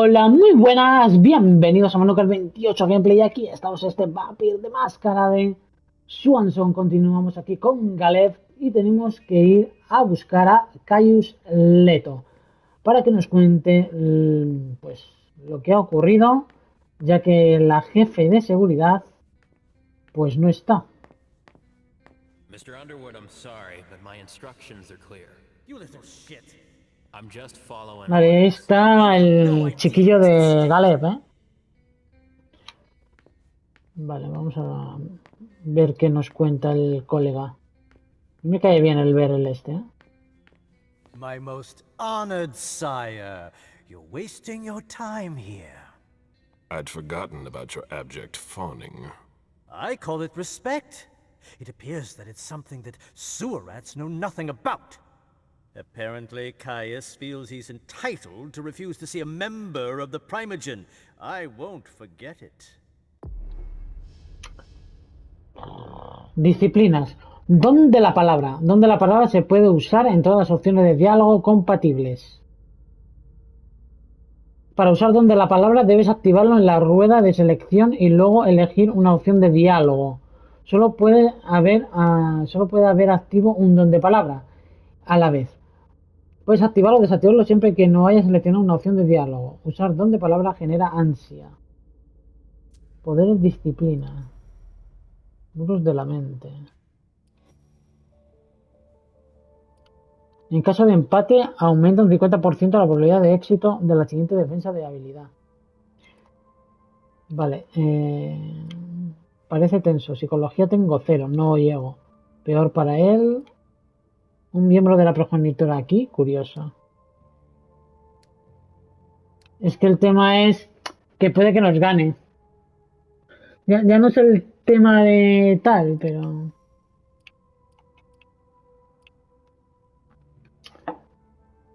Hola, muy buenas, bienvenidos a Manucar 28 Gameplay. Aquí estamos vampiro de Masquerade. Swansong, continuamos aquí con Galeb y tenemos que ir a buscar a Caius Leto para que nos cuente pues lo que ha ocurrido, ya que la jefe de seguridad pues no está. Mr. Underwood, I'm sorry, but my instructions are clear. You little shit. I'm just following Vale, ahí orders. está No el idea chiquillo what's at de stake. Galeb, ¿eh? Vale, vamos a ver qué nos cuenta el colega. Me cae bien el ver el ¿eh? My most honored sire, you're wasting your time here. I'd forgotten about your abject fawning. I call it respect. It appears that it's something that sewer rats know nothing about. Apparently, Caius feels he's entitled to refuse to see a member of the Primogen. I won't forget it. Disciplinas. ¿Dónde la palabra? ¿Dónde la palabra se puede usar en todas las opciones de diálogo compatibles? Para usar donde la palabra debes activarlo en la rueda de selección y luego elegir una opción de diálogo. Solo puede haber activo un don de palabra a la vez. Puedes activarlo o desactivarlo siempre que no hayas seleccionado una opción de diálogo. Usar don de palabra genera ansia. Poderes disciplina. Muros de la mente. En caso de empate, aumenta un 50% la probabilidad de éxito de la siguiente defensa de habilidad. Vale. Parece tenso. Psicología tengo 0, no llego. Peor para él. Un miembro de la progenitora aquí, curioso. Es que el tema es que puede que nos gane. Ya no es el tema de tal, pero...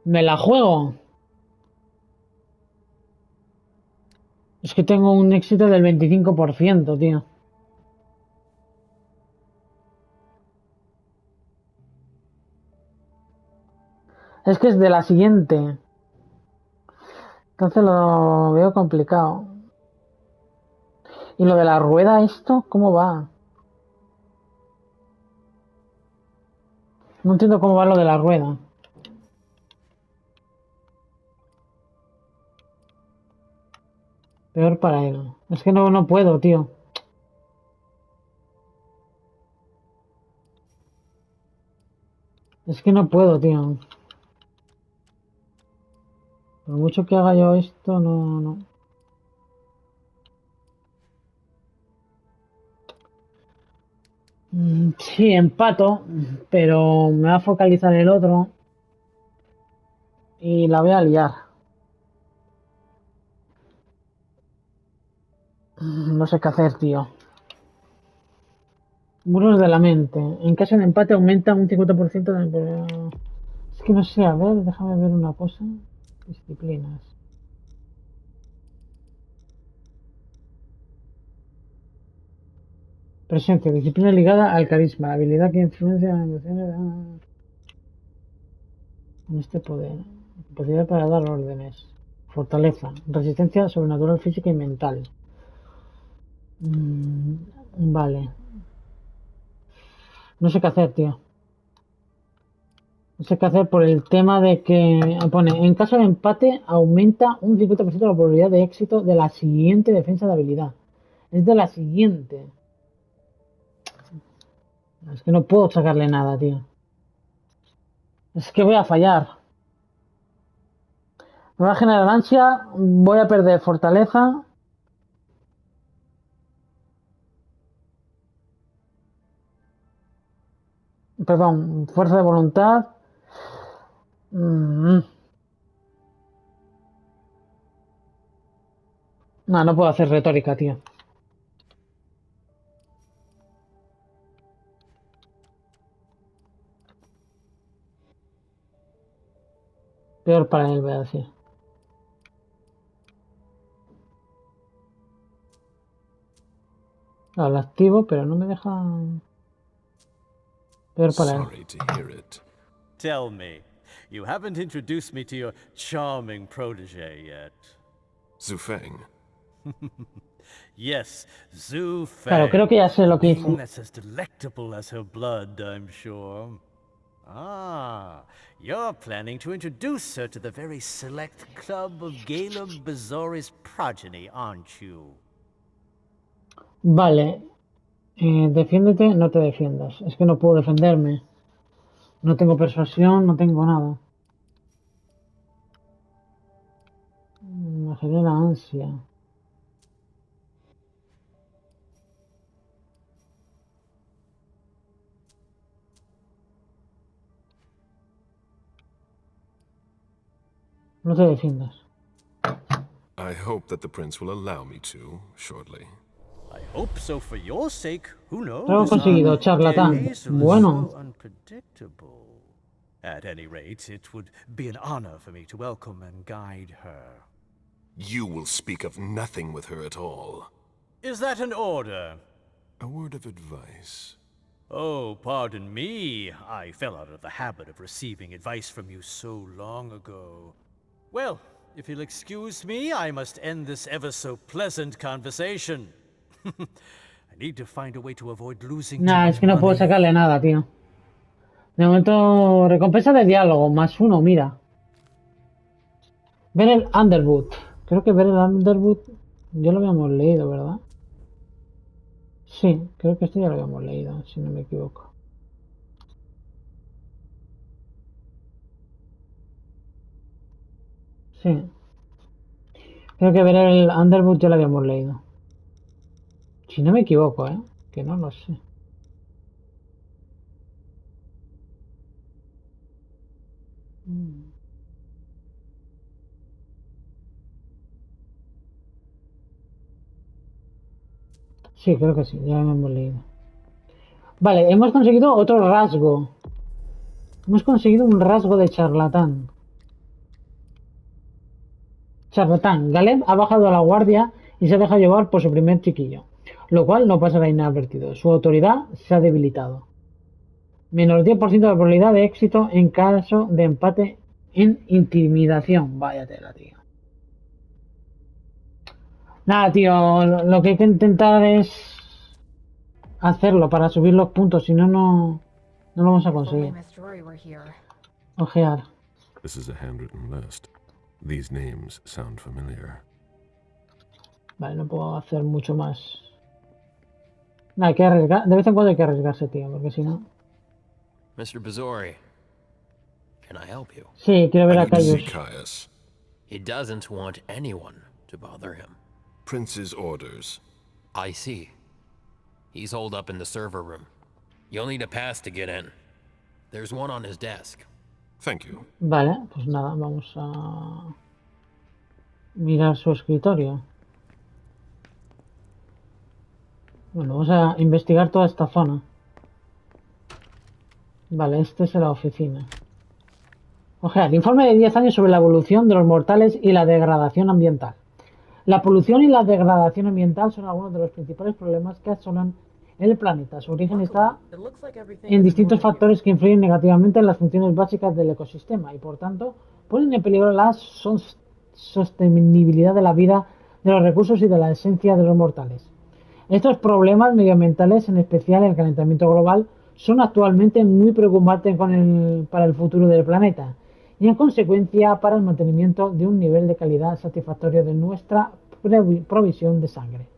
Me la juego. Es que tengo un éxito del 25%, tío. Es que es de la siguiente. Entonces lo veo complicado. ¿Y lo de la rueda esto? ¿Cómo va? No entiendo cómo va lo de la rueda. Peor para él. Es que no puedo, tío. Es que no puedo, tío. Por mucho que haga yo esto, no. Sí, empato, pero me va a focalizar el otro. Y la voy a liar. No sé qué hacer, tío. Muros de la mente. En caso de empate aumenta un 50% de... Es que no sé, a ver, déjame ver una cosa. Disciplinas. Presencia, disciplina ligada al carisma, habilidad que influencia en emociones en este poder. Capacidad para dar órdenes. Fortaleza, resistencia sobrenatural física y mental. Vale. No sé qué hacer, tío. No sé qué hacer por el tema de que pone, en caso de empate aumenta un 50% la probabilidad de éxito de la siguiente defensa de habilidad. Es de la siguiente. Es que no puedo sacarle nada, tío. Es que voy a fallar. Me va a generar ansia, voy a perder fortaleza. Perdón, fuerza de voluntad. No, no puedo hacer retórica, tío. Peor para él, voy a decir. Claro, lo activo, pero no me deja... Peor para él. Sorry to hear it. Tell me, you haven't introduced me to your charming protege yet. Zufeng. Yes, Zhu Claro, creo Feng. que ya sé lo que A hice. name that's as delectable as her blood, I'm sure. Ah, you're planning to introduce her to the very select club of Gala Bazori's progeny, aren't you? Vale. Defiéndete, no te defiendas. Es que no puedo defenderme. No tengo persuasión, no tengo nada. Me genera ansia. No te defiendas. I hope that the prince will allow me to, shortly. I hope so for your sake. Who Lo hemos knows? conseguido, charlatán. Hazel is Bueno. so unpredictable. At any rate, it would be an honor for me to welcome and guide her. You will speak of nothing with her at all. Is that an order? A word of advice. Oh, pardon me. I fell out of the habit of receiving advice from you so long ago. Well, if you'll excuse me, I must end this ever so pleasant conversation. I need to find a way to avoid losing too Nah, es much que no puedo money. sacarle nada, tío. De momento, recompensa de diálogo, +1, mira. Ver el Underwood. Creo que ver el Underwood ya lo habíamos leído, ¿verdad? Sí, creo que esto ya lo habíamos leído, si no me equivoco. Sí. Creo que ver el Underwood ya lo habíamos leído. Si no me equivoco, ¿eh? Que no lo sé. Sí, creo que sí, ya lo hemos leído. Vale, hemos conseguido otro rasgo. Hemos conseguido un rasgo de charlatán. Charlatán. Galeb ha bajado a la guardia y se ha dejado llevar por su primer chiquillo, lo cual no pasará inadvertido. Su autoridad se ha debilitado. Menos 10% de probabilidad de éxito en caso de empate en intimidación. Vaya tela, tío. Nada, tío, lo que hay que intentar es hacerlo para subir los puntos, si no, no lo vamos a conseguir. Ojear. This is a handwritten list. These names sound familiar. Vale, no puedo hacer mucho más. Nada, hay que arriesgar. De vez en cuando hay que arriesgarse, tío, porque si no... Mr. Bazori, can I help you? Sí, quiero ver I a need to see Caius. Caius. He doesn't want anyone to bother him. Prince's orders. I see. He's holed up in the server room. You'll need a pass to get in. There's one on his desk. Thank you. Vale, pues nada, vamos a mirar su escritorio. Bueno, vamos a investigar toda esta zona. Vale, este es la oficina. Ojear, informe de 10 años sobre la evolución de los mortales y la degradación ambiental. La polución y la degradación ambiental son algunos de los principales problemas que asolan el planeta. Su origen está en distintos factores que influyen negativamente en las funciones básicas del ecosistema y, por tanto, ponen en peligro la sostenibilidad de la vida, de los recursos y de la esencia de los mortales. Estos problemas medioambientales, en especial el calentamiento global, son actualmente muy preocupantes para el futuro del planeta y, en consecuencia, para el mantenimiento de un nivel de calidad satisfactorio de nuestra provisión de sangre.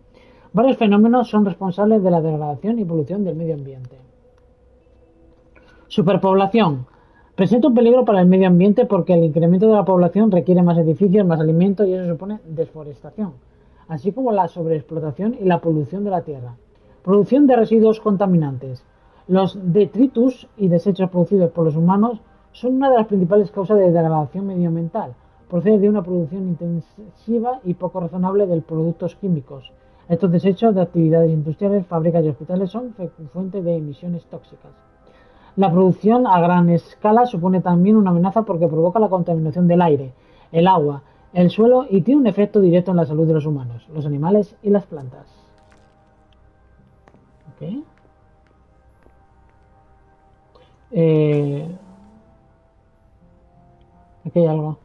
Varios fenómenos son responsables de la degradación y polución del medio ambiente. Superpoblación. Presenta un peligro para el medio ambiente porque el incremento de la población requiere más edificios, más alimento y eso supone desforestación, así como la sobreexplotación y la polución de la tierra. Producción de residuos contaminantes. Los detritus y desechos producidos por los humanos son una de las principales causas de degradación medioambiental. Procede de una producción intensiva y poco razonable de productos químicos. Estos desechos de actividades industriales, fábricas y hospitales son fuente de emisiones tóxicas. La producción a gran escala supone también una amenaza porque provoca la contaminación del aire, el agua, el suelo y tiene un efecto directo en la salud de los humanos, los animales y las plantas. Okay. Aquí hay algo.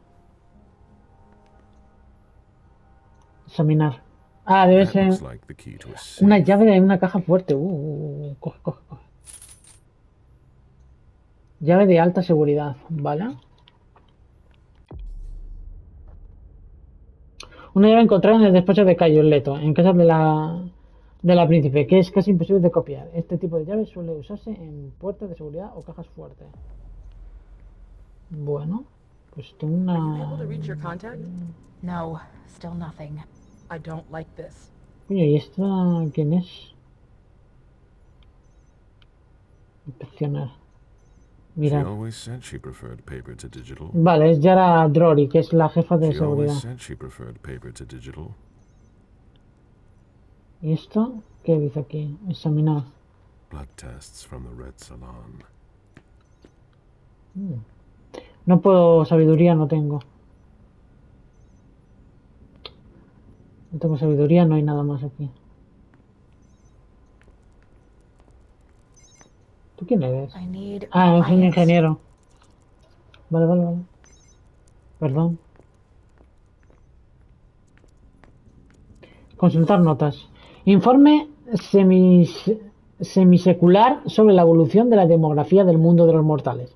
Examinar. Ah, debe That ser looks like the key to a safe. una llave de una caja fuerte. Coge, coge, coge. Llave de alta seguridad, ¿vale? Una llave encontrada en el despacho de Cayo Leto, en casa de la príncipe, que es casi imposible de copiar. Este tipo de llave suele usarse en puertas de seguridad o cajas fuertes. Bueno, pues tengo Are you able to una... reach your contact? No, still nothing. I don't like this. Coño, ¿y esta quién es? Inspeccionar. She Mirad. always said she preferred paper to digital. Vale, es Yara Drory, que es la jefa de She always seguridad. said she preferred paper to digital. ¿Y esto? ¿Qué dice aquí? Examinar. Blood tests from the Red Salon. No puedo, sabiduría no tengo. No tengo sabiduría, no hay nada más aquí. ¿Tú quién eres? I need Ah, es un quiet. ingeniero. Vale, vale, vale. Perdón. Consultar notas. Informe semisecular sobre la evolución de la demografía del mundo de los mortales.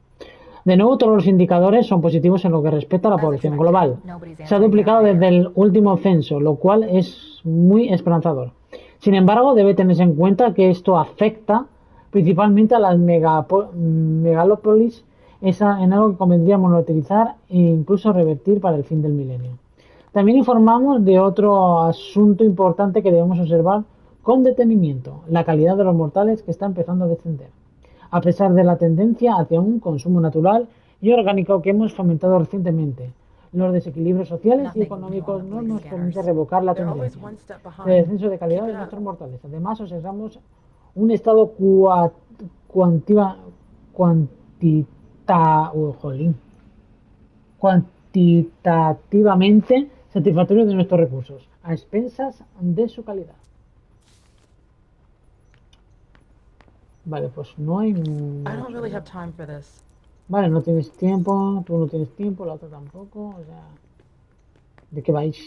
De nuevo, todos los indicadores son positivos en lo que respecta a la población global. Se ha duplicado desde el último censo, lo cual es muy esperanzador. Sin embargo, debe tenerse en cuenta que esto afecta principalmente a las megalópolis, en algo que convendría monitorizar e incluso revertir para el fin del milenio. También informamos de otro asunto importante que debemos observar con detenimiento: la calidad de los mortales, que está empezando a descender, a pesar de la tendencia hacia un consumo natural y orgánico que hemos fomentado recientemente. Los desequilibrios sociales y económicos no nos permiten revocar la They're always tendencia one step de behind. descenso de calidad Keep de it up. nuestros mortales. Además, observamos un estado cuantitativamente satisfactorio de nuestros recursos, a expensas de su calidad. Vale, pues no hay... I don't really have time for this. Vale, no tienes tiempo, tú no tienes tiempo, la otra tampoco, o sea... ¿De qué vais?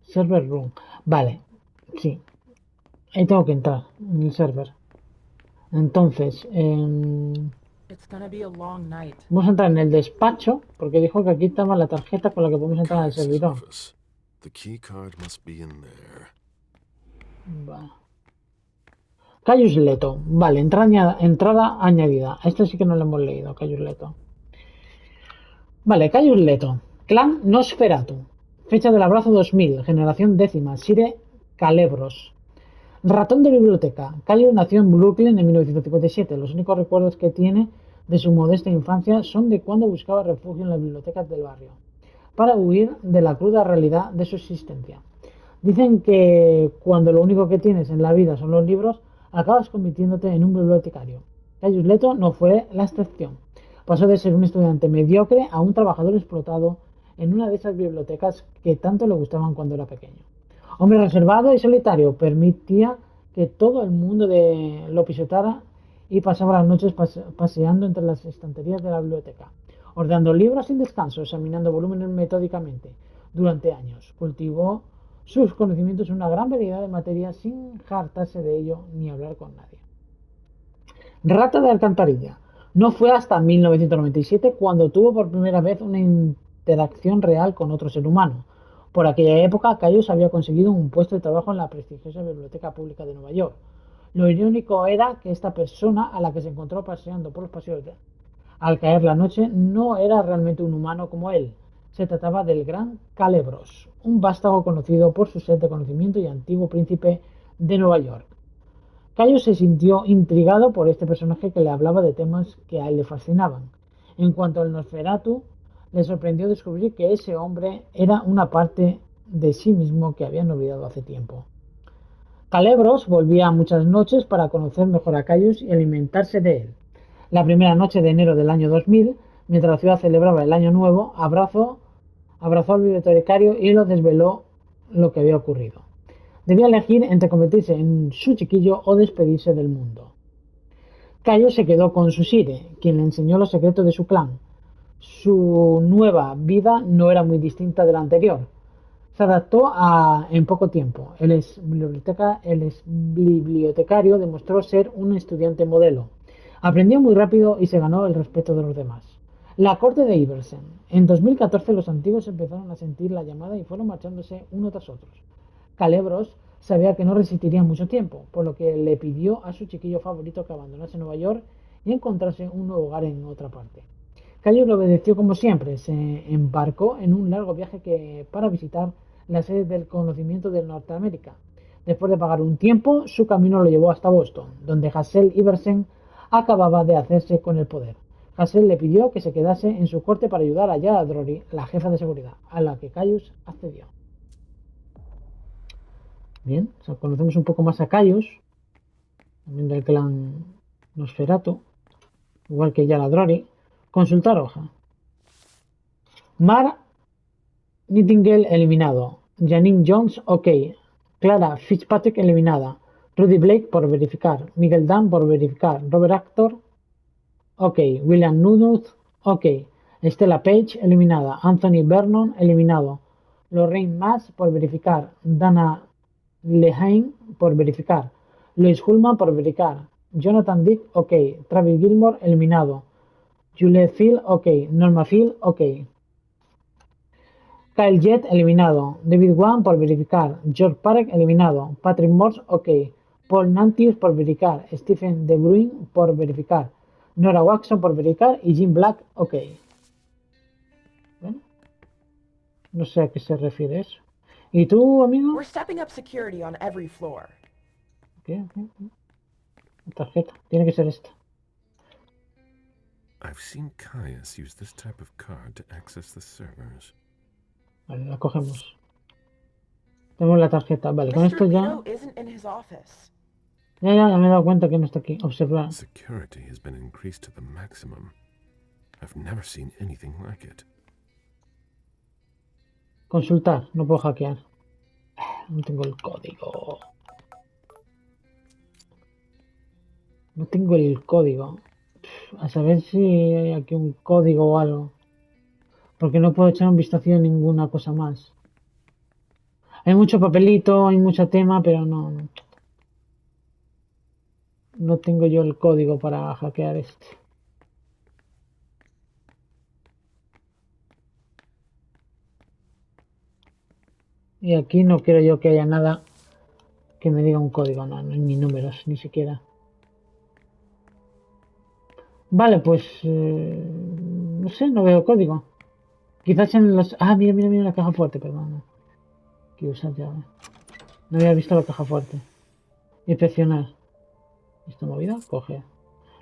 Server room. Vale, sí. Ahí tengo que entrar, en el server. Entonces, It's gonna be a long night. vamos a entrar en el despacho, porque dijo que aquí estaba la tarjeta con la que podemos entrar al Caius' servidor. office. The key card must be in there. Vale. Caius Leto. Vale, entrada añadida. Esto sí que no lo hemos leído, Caius Leto. Vale, Caius Leto. Clan Nosferatu. Fecha del abrazo 2000. Generación décima. Sire Calebros. Ratón de biblioteca. Caius nació en Brooklyn en 1957. Los únicos recuerdos que tiene de su modesta infancia son de cuando buscaba refugio en las bibliotecas del barrio, para huir de la cruda realidad de su existencia. Dicen que cuando lo único que tienes en la vida son los libros, acabas convirtiéndote en un bibliotecario. Caius Leto no fue la excepción. Pasó de ser un estudiante mediocre a un trabajador explotado en una de esas bibliotecas que tanto le gustaban cuando era pequeño. Hombre reservado y solitario, permitía que todo el mundo lo pisotara y pasaba las noches paseando entre las estanterías de la biblioteca, ordenando libros sin descanso, examinando volúmenes metódicamente. Durante años cultivó sus conocimientos en una gran variedad de materias sin hartarse de ello ni hablar con nadie. Rata de alcantarilla. No fue hasta 1997 cuando tuvo por primera vez una interacción real con otro ser humano. Por aquella época, Caius había conseguido un puesto de trabajo en la prestigiosa Biblioteca Pública de Nueva York. Lo irónico era que esta persona, a la que se encontró paseando por los pasillos al caer la noche, no era realmente un humano como él. Se trataba del gran Calebros, un vástago conocido por su sed de conocimiento y antiguo príncipe de Nueva York. Caius se sintió intrigado por este personaje que le hablaba de temas que a él le fascinaban. En cuanto al Nosferatu, le sorprendió descubrir que ese hombre era una parte de sí mismo que habían olvidado hace tiempo. Calebros volvía muchas noches para conocer mejor a Caius y alimentarse de él. La primera noche de enero del año 2000, mientras la ciudad celebraba el año nuevo, abrazó al bibliotecario y lo desveló lo que había ocurrido. Debía elegir entre convertirse en su chiquillo o despedirse del mundo. Cayo se quedó con su sire, quien le enseñó los secretos de su clan. Su nueva vida no era muy distinta de la anterior. Se adaptó en poco tiempo. El ex bibliotecario demostró ser un estudiante modelo. Aprendió muy rápido y se ganó el respeto de los demás. La corte de Iversen. En 2014 los antiguos empezaron a sentir la llamada y fueron marchándose uno tras otro. Calebros sabía que no resistiría mucho tiempo, por lo que le pidió a su chiquillo favorito que abandonase Nueva York y encontrase un nuevo hogar en otra parte. Cayo le obedeció como siempre, se embarcó en un largo viaje para visitar la sede del conocimiento de Norteamérica. Después de pagar un tiempo, su camino lo llevó hasta Boston, donde Hassel Iversen acababa de hacerse con el poder. Hassel le pidió que se quedase en su corte para ayudar a Yara Drory, la jefa de seguridad, a la que Caius accedió. Bien, o sea, conocemos un poco más a Caius, también del clan Nosferatu, igual que Yara Drory. Consultar hoja. Mar Nightingale eliminado. Janine Jones, ok. Clara Fitzpatrick eliminada. Rudy Blake por verificar. Miguel Dunn por verificar. Robert Actor, ok. William Nunes, ok. Stella Page eliminada. Anthony Vernon eliminado. Lorraine Mass por verificar. Dana Lehane por verificar. Louis Hullman por verificar. Jonathan Dick, ok. Travis Gilmore eliminado. Juliette Field, ok. Norma Field, ok. Kyle Jett eliminado. David Wan por verificar. George Parek eliminado. Patrick Morse, ok. Paul Nantius por verificar. Stephen De Bruyne por verificar. Nora Watson por verificar. Y Jim Black, ok. ¿Ven? No sé a qué se refiere eso. ¿Y tú, amigo? We're stepping up security on every floor. ¿Qué? Tarjeta. Tiene que ser esta. I've seen Caius use this type of card to access the servers. Vale, la cogemos. Tenemos la tarjeta. Vale, con esto ya... Mr. isn't in his office. Ya me he dado cuenta que no está aquí. Observar. Security has been increased to the maximum. I've never seen anything like it. Consultar. No puedo hackear. No tengo el código. No tengo el código. A saber si hay aquí un código o algo. Porque no puedo echar un vistazo a ninguna cosa más. Hay mucho papelito, hay mucho tema, pero no. No tengo yo el código para hackear esto. Y aquí no creo yo que haya nada que me diga un código, no, ni números, ni siquiera. Vale, pues... no sé, no veo código. Quizás en los... Ah, mira la caja fuerte, perdón. Quiero usar llave. No había visto la caja fuerte. Inspeccionar. Esta movida, coge.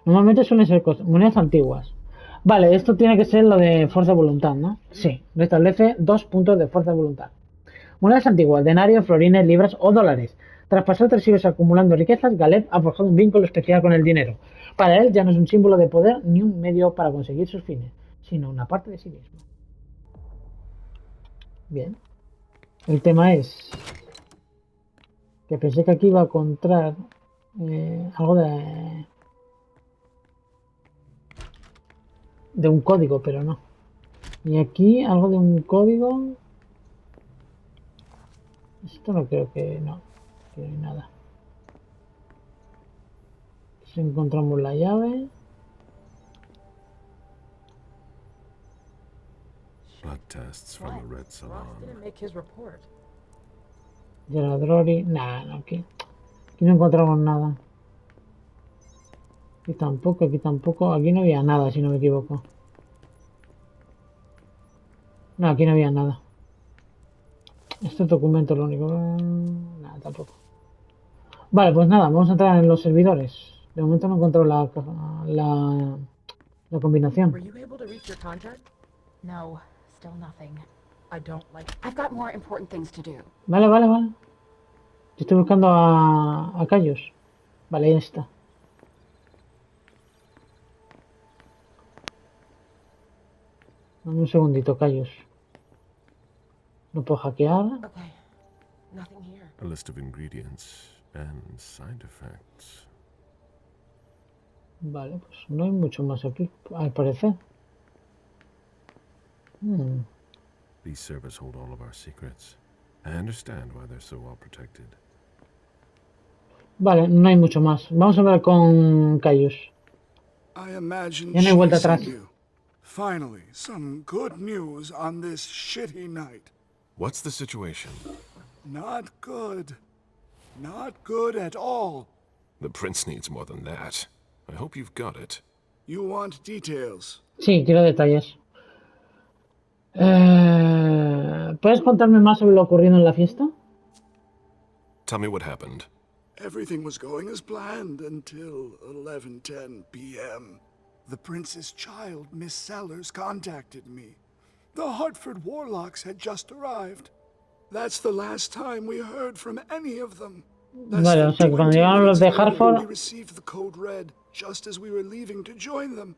Normalmente suelen ser monedas antiguas. Vale, esto tiene que ser lo de fuerza de voluntad, ¿no? Sí, restablece 2 puntos de fuerza de voluntad. Monedas antiguas, denarios, florines, libras o dólares. Tras pasar 3 siglos acumulando riquezas, Galeb ha forjado un vínculo especial con el dinero. Para él ya no es un símbolo de poder ni un medio para conseguir sus fines, sino una parte de sí mismo. Bien. El tema es que pensé que aquí iba a encontrar algo de un código, pero no. Y aquí algo de un código. Esto no creo que no hay nada. Si encontramos la llave. Blood tests from the Red Salon. Didn't make his report. Geradrori. Nah, no, aquí no encontramos nada. Aquí tampoco, aquí tampoco. Aquí no había nada, si no me equivoco. No, aquí no había nada. Este documento es lo único. Nada, tampoco. Vale, pues nada, vamos a entrar en los servidores. De momento no encuentro la combinación. Were you able to reach your contact? No, still nothing. I don't like. I've got more important things to do. Vale. Yo estoy buscando a Cayos. Vale, ya está. Dame un segundito, Cayos. No puedo hackear. Okay, nothing here. A list of ingredients and side effects. Vale, pues no hay mucho más aquí, al parecer. These servers hold all of our secrets. I understand why they're so well protected. Vale, no hay mucho más. Vamos a ver con Caius. I imagine Ya no hay vuelta chasing atrás. you. Finally, some good news on this shitty night. What's the situation? Not good. Not good at all. The prince needs more than that. I hope you've got it. You want details. Sí, quiero detalles. ¿Puedes contarme más sobre lo ocurrido en la fiesta? Tell me what happened. Everything was going as planned until 11:10 p.m. The prince's child, Miss Sellers, contacted me. The Hartford Warlocks had just arrived. That's the last time we heard from any of them. Vale, o sea que cuando llegaron los de We Hartford, received the code red just as we were leaving to join them.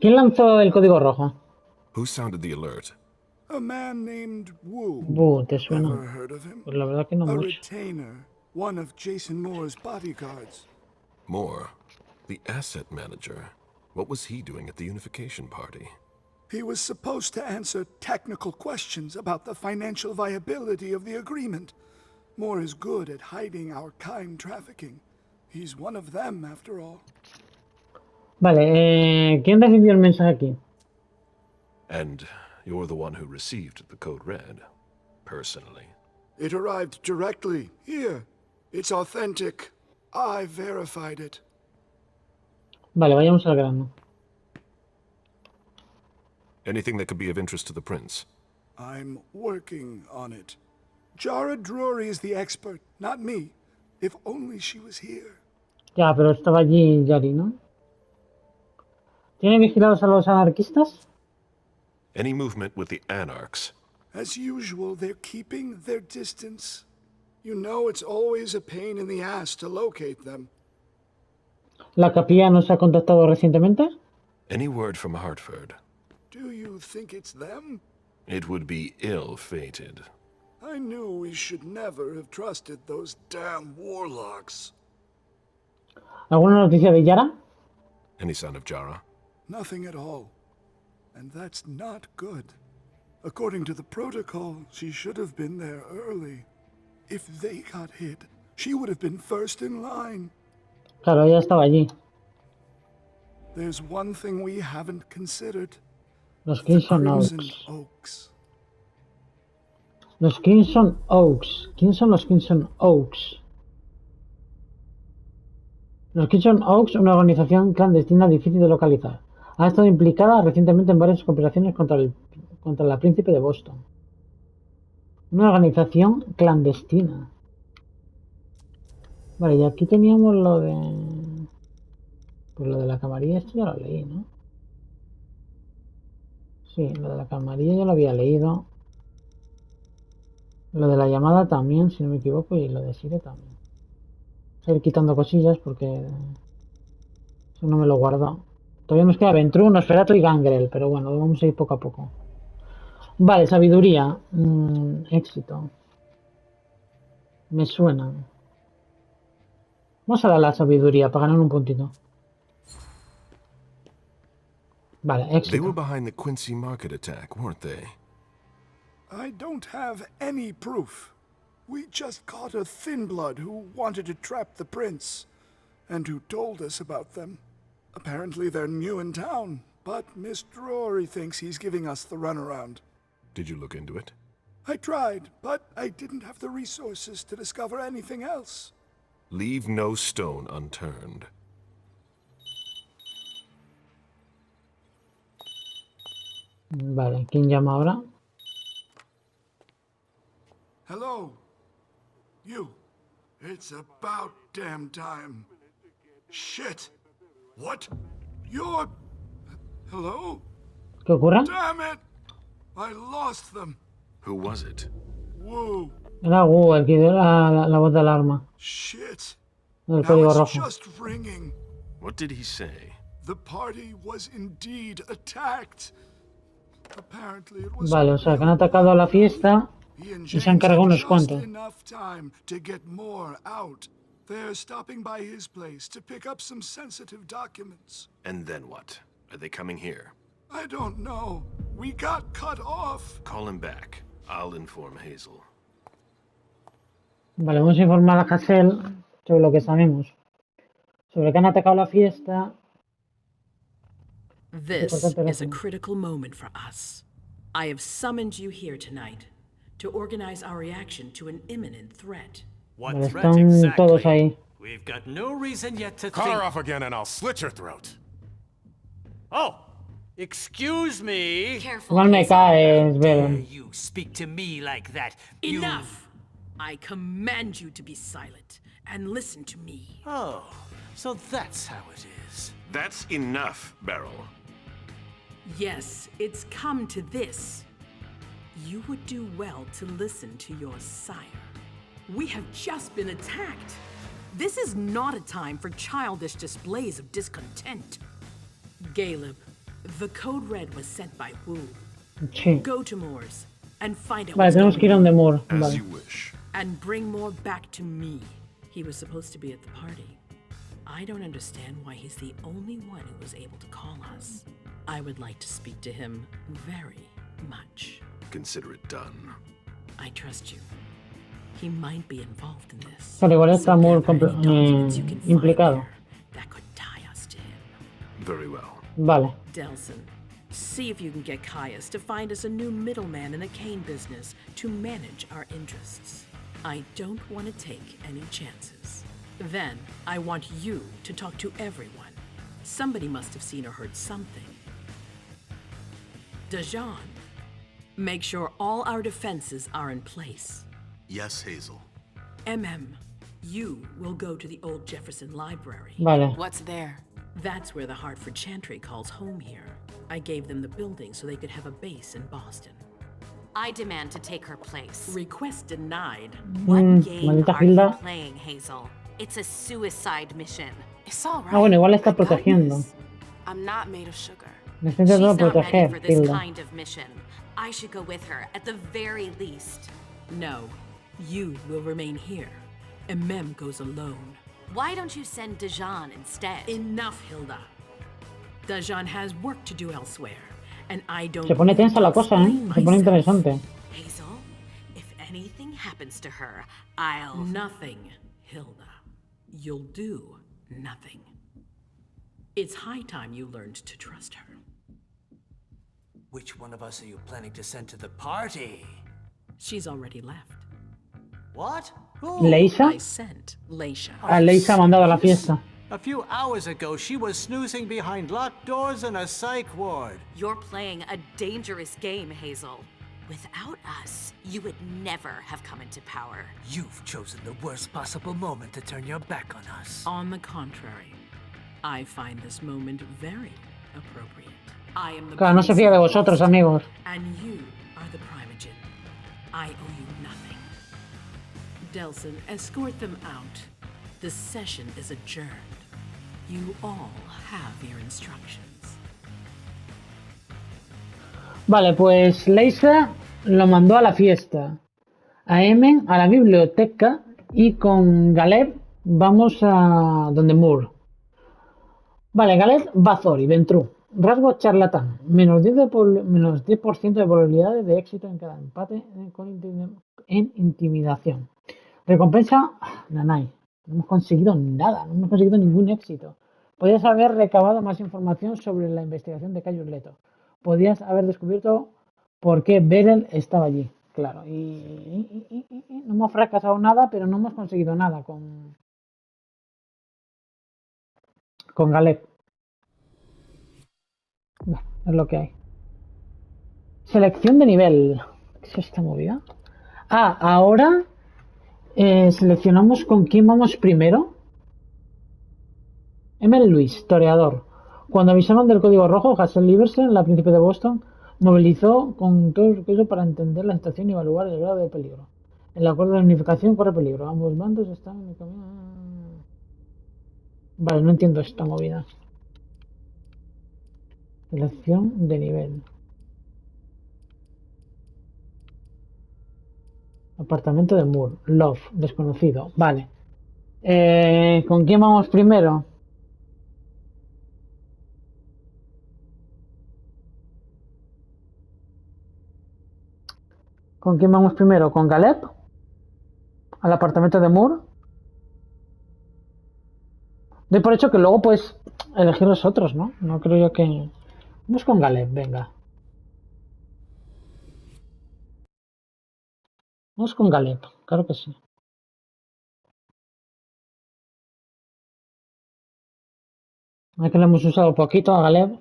¿quién lanzó el código rojo? Who sounded the alert? A man named Wu. ¿Te suena? Ever heard of him? Pues la verdad que no A mucho. retainer, one of Jason Moore's bodyguards. Moore, the asset manager. What was he doing at the unification party? He was supposed to answer technical questions about the financial viability of the agreement. Moore is good at hiding our kind trafficking. He's one of them, after all. Vale, ¿quién recibió el mensaje aquí? And you're the one who received the code red, personally. It arrived directly here. It's authentic. I verified it. Vale, vayamos al grano. Anything that could be of interest to the prince? I'm working on it. Jara Drury is the expert, not me. If only she was here. Ya, pero estaba allí Yari, ¿no? ¿Tiene vigilados a los anarquistas? Any movement with the anarchs? As usual, they're keeping their distance. You know it's always a pain in the ass to locate them. ¿La capilla nos ha contactado recientemente? Any word from Hartford? Do you think it's them? It would be ill-fated. I knew we should never have trusted those damn warlocks. ¿Alguna noticia de Yara? Any sign of Jara? Nothing at all. And that's not good. According to the protocol, she should have been there early. If they got hit, she would have been first in line. Claro, ella estaba allí. There's one thing we haven't considered. Los The Crimson Crimson Oaks. Oaks. Los Crimson Oaks. ¿Quién son los Crimson Oaks? Los Crimson Oaks, una organización clandestina difícil de localizar. Ha estado implicada recientemente en varias operaciones contra la Príncipe de Boston. Una organización clandestina. Vale, y aquí teníamos lo de... Pues lo de la camarilla, esto ya lo leí, ¿no? Sí, lo de la camarilla ya lo había leído. Lo de la llamada también, si no me equivoco, y lo de Sire también. Voy a ir quitando cosillas porque eso no me lo guardo. Todavía nos queda Ventru, Nosferatu y Gangrel, pero bueno, vamos a ir poco a poco. Vale, sabiduría. Éxito. Me suena. Vamos a dar la sabiduría para ganar un puntito. Vale, They were éxito. behind the Quincy Market attack, weren't they? I don't have any proof. We just caught a thin blood who wanted to trap the prince, and who told us about them. Apparently they're new in town, but Miss Drury thinks he's giving us the runaround. Did you look into it? I tried, but I didn't have the resources to discover anything else. Leave no stone unturned. Vale, ¿quién llama ahora? Hello? You. It's about damn time. Shit. What? You're... Hello? ¿Qué ocurre? Damn it! I lost them. Who was it? Whoa. Era Wu el que dio la voz de alarma. Shit. El Now código it's rojo. just ringing. What did he say? The party was indeed attacked. Apparently it was Vale, o sea que han atacado a la fiesta He and y se han James cargado had unos just cuantos. enough time to get more out. They're stopping by his place to pick up some sensitive documents. And then what? Are they coming here? I don't know. We got cut off. Call him back. I'll inform Hazel. Vale, vamos a informar a Hazel sobre lo que sabemos. Sobre que han atacado la fiesta. This is a critical moment for us. I have summoned you here tonight to organize our reaction to an imminent threat. What Vale, threat están todos exactly? ahí. We've got no reason yet to Call think... her off again and I'll slit your throat. Oh, excuse me. Careful. Igual me Hazel. caes, Dare Belen. you speak to me like that? Enough! I command you to be silent and listen to me. Oh, so that's how it is. That's enough, Beryl. Yes, it's come to this. You would do well to listen to your sire. We have just been attacked. This is not a time for childish displays of discontent. Caleb, the code red was sent by Wu. Sí. Go to Moore's and find out Vale, what's tenemos going que ir on. donde Moore. As Vale. you wish. And bring Moore back to me. He was supposed to be at the party. I don't understand why he's the only one who was able to call us. I would like to speak to him very much. Consider it done. I trust you. He might be involved in this. Claro, igual está So Moore gather any documents you can find implicado. there that could tie us to him. Very well. Vale. Delson, see if you can get Caius to find us a new middleman in the cane business to manage our interests. I don't want to take any chances. Then, I want you to talk to everyone. Somebody must have seen or heard something. Dajan, make sure all our defenses are in place. Yes, Hazel. You will go to the old Jefferson Library. Vale. What's there? That's where the Hartford Chantry calls home here. I gave them the building so they could have a base in Boston. I demand to take her place. Request denied. What game maldita are you Hilda. playing, Hazel? It's a suicide mission. It's all right. Ah, bueno, igual la está I got protegiendo. this. I'm not made of sugar. Me está She's intentando not ready proteger, for this Hilda. kind of mission. I should go with her, at the very least. No, you will remain here. Goes alone. Why don't you send Dajan instead? Enough, Hilda. Dajan has work to do elsewhere, and I don't. Se pone tensa la cosa, ¿eh? Se pone interesante. Hazel, if anything happens to her, I'll... Nothing, Hilda. You'll do nothing. It's high time you learned to trust her. Which one of us are you planning to send to the party? She's already left. What? Who? ¿Leisha? I sent Leisha. A Leisha ha mandado a la fiesta. A few hours ago, she was snoozing behind locked doors in a psych ward. You're playing a dangerous game, Hazel. Without us, you would never have come into power. You've chosen the worst possible moment to turn your back on us. On the contrary, I find this moment very appropriate. I am the Claro, no se fía de vosotros, amigos. and you are the primogen. I owe you nothing. Delson, escort them out. The session is adjourned. You all have your instructions. Vale, pues Leisha lo mandó a la fiesta. A Emen a la biblioteca. Y con Galeb vamos a donde Moore. Vale, Galeb Bazori, Ventru. Rasgo charlatán. Menos 10% de probabilidades de éxito en cada empate en intimidación. Recompensa, Nanay. No hemos conseguido nada, no hemos conseguido ningún éxito. Podrías haber recabado más información sobre la investigación de Cayus Leto. Podrías haber descubierto por qué Beryl estaba allí. Claro, y no hemos fracasado nada, pero no hemos conseguido nada con Galeb. Bueno, es lo que hay. Selección de nivel. ¿Qué es esta movida? Ah, ahora seleccionamos con quién vamos primero. Emil Luis, historiador. Cuando avisaron del código rojo, Hazel Iverson, la príncipe de Boston, movilizó con todo su queso para entender la situación y evaluar el grado de peligro. El acuerdo de unificación corre peligro. Ambos bandos están en el camino. Vale, no entiendo esta movida. Selección de nivel. Apartamento de Moore. Love. Desconocido. Vale. ¿Con quién vamos primero? ¿Con quién vamos primero? ¿Con Caleb? ¿Al apartamento de Moore? Doy por hecho que luego puedes elegir los otros, ¿no? No creo yo que... Vamos con Caleb, venga. Vamos con Caleb, claro que sí. Aquí lo hemos usado poquito a Caleb.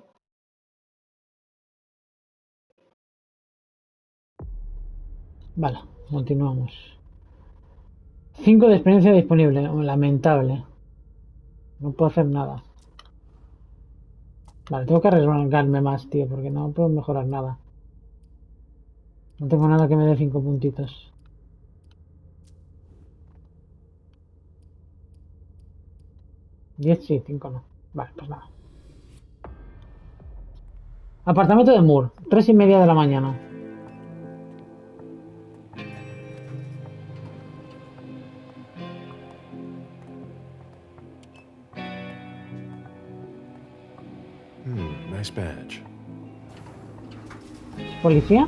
Vale, continuamos. 5 de experiencia disponible. Lamentable. No puedo hacer nada. Vale, tengo que arriesgarme más, tío, porque no puedo mejorar nada. No tengo nada que me dé 5 puntitos. 10 sí, 5 no. Vale, pues nada. Apartamento de Moore, 3:30 de la mañana. Nice badge. ¿Policía?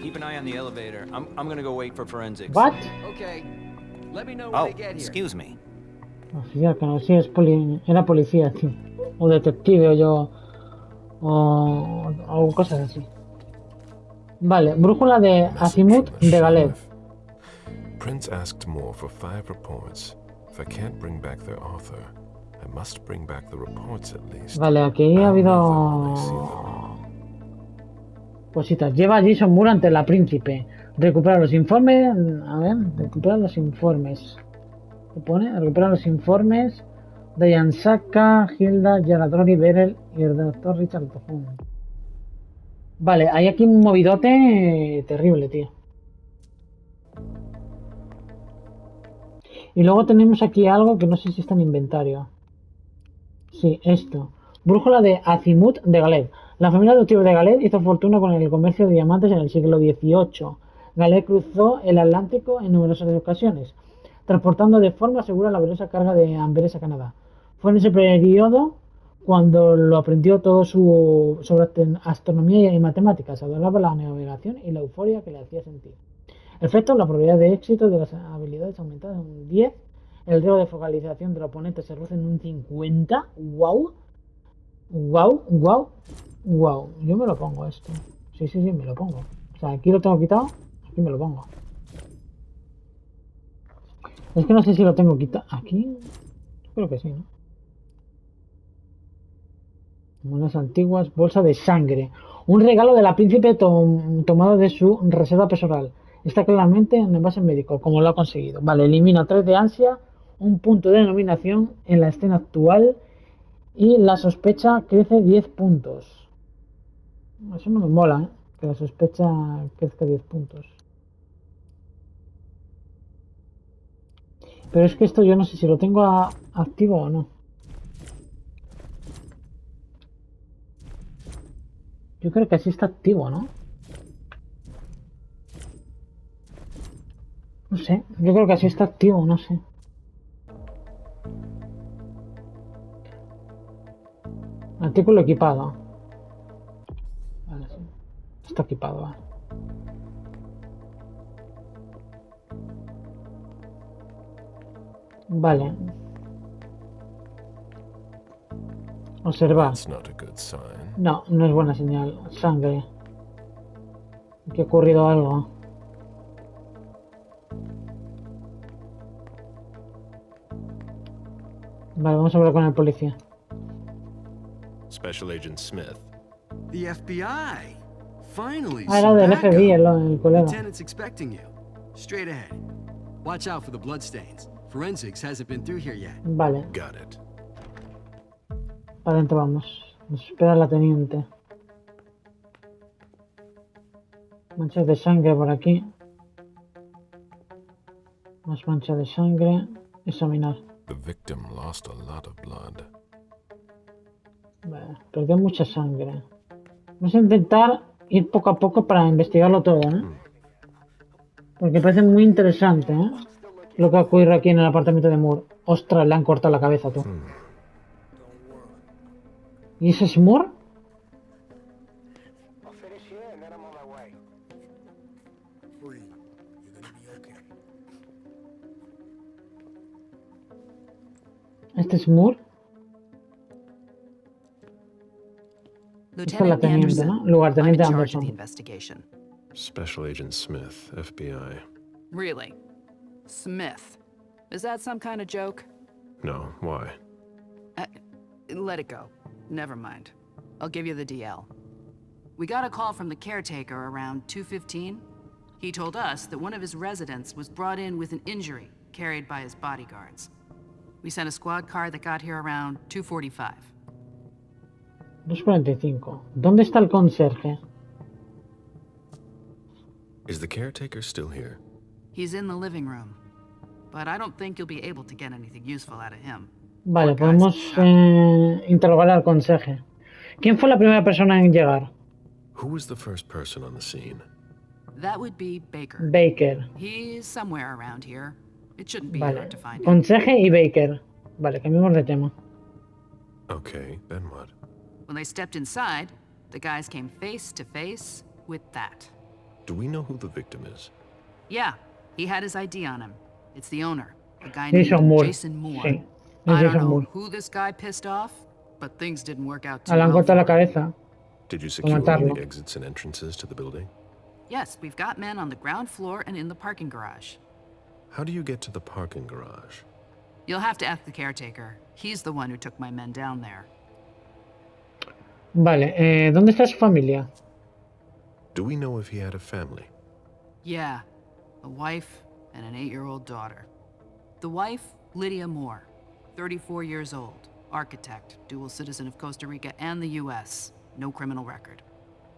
Keep an eye on the elevator. I'm gonna go wait for forensics. What? Okay. Let me know when they get here. Excuse me. Oficial, que no, sí, era policía, sí. O detective, o yo... O cosas así. Vale, brújula de Azimut de Galeb. Prince asked more for 5 reports. If I can't bring back their author, I must bring back the reports at least. Vale, aquí ha habido cositas. Lleva a Jason Moore ante la príncipe. Recupera los informes. A ver, recupera los informes. ¿Qué pone? Recupera los informes. Diane Saka, Hilda, Yaradori, Beryl y el doctor Richard Tofun. Vale, hay aquí un movidote terrible, tío. Y luego tenemos aquí algo que no sé si está en inventario. Sí, esto. Brújula de Azimut de Galeb. La familia adoptiva de Galeb hizo fortuna con el comercio de diamantes en el siglo XVIII. Galeb cruzó el Atlántico en numerosas ocasiones, transportando de forma segura la valiosa carga de amberes a Canadá. Fue en ese periodo cuando lo aprendió todo sobre astronomía y matemáticas. Adoraba la navegación y la euforia que le hacía sentir. Efecto, la probabilidad de éxito de las habilidades aumentadas en un 10. El riesgo de focalización del oponente se reduce en un 50. ¡Wow! ¡Wow! ¡Wow! ¡Wow! Yo me lo pongo esto. Sí, me lo pongo. O sea, aquí lo tengo quitado. Aquí me lo pongo. Es que no sé si lo tengo quitado. Aquí. Creo que sí, ¿no? Monedas antiguas. Bolsa de sangre. Un regalo de la príncipe tomado de su reserva personal. Está claramente en envase médico, como lo ha conseguido. Vale, elimina 3 de ansia, un punto de denominación en la escena actual y la sospecha crece 10 puntos. Eso no me mola, ¿eh? Que la sospecha crezca 10 puntos. Pero es que esto yo no sé si lo tengo activo o no. Yo creo que así está activo, ¿no? No sé, yo creo que así está activo, no sé. Artículo equipado. Vale, sí. Está equipado, vale. Vale. Observar. No, no es buena señal. Sangre. Aquí ha ocurrido algo. Vale, vamos a hablar con el policía. Special Agent Smith. The FBI. Finally. Ah, era del FBI, el colega. Lieutenant's expecting you. Straight ahead. Watch out for the bloodstains. Forensics hasn't been through here yet. Vale. Got it. Para adentro vamos. Nos espera la teniente. Manchas de sangre por aquí. Más manchas de sangre. Examinar. The victim lost a lot of blood. Vale, perdió mucha sangre. Vamos a intentar ir poco a poco para investigarlo todo, ¿eh? Porque parece muy interesante, ¿eh? lo que ocurre aquí en el apartamento de Moore. Ostras, le han cortado la cabeza, tú. ¿Y ese es Moore? ¿Este es Moore? Esta es la Lieutenant teniente, Anderson, ¿no? I'm in Lugarteniente charge of the Anderson. investigation. Special Agent Smith, FBI. Really? Smith? Is that some kind of joke? No, why? Let it go. Never mind. I'll give you the DL. We got a call from the caretaker around 2:15. He told us that one of his residents was brought in with an injury carried by his bodyguards. We sent a squad car that got here around 2:45. 2:45. ¿Dónde está el conserje? Is the caretaker still here? He's in the living room, but I don't think you'll be able to get anything useful out of him. Vale, podemos interrogar al conserje. ¿Quién fue la primera persona en llegar? Who was the first person on the scene? That would be Baker. Baker. He's somewhere around here. It shouldn't be Vale. hard to find him. Conserje y Baker. Vale, cambiamos de tema. Okay, then what? When they stepped inside, the guys came face to face with that. Do we know who the victim is? Yeah, he had his ID on him. It's the owner, a guy Jason named Moore. Jason Moore. Sí, I don't Jason know Moore. who this guy pissed off, but things didn't work out too Le han well. cortado la cabeza. Did you secure all matarlo. the exits and entrances to the building? Yes, we've got men on the ground floor and in the parking garage. How do you get to the parking garage? You'll have to ask the caretaker. He's the one who took my men down there. Vale, ¿dónde está su familia? Do we know if he had a family? Yeah, a wife and an 8-year-old daughter. The wife, Lydia Moore, 34 years old, architect, dual citizen of Costa Rica and the US, no criminal record.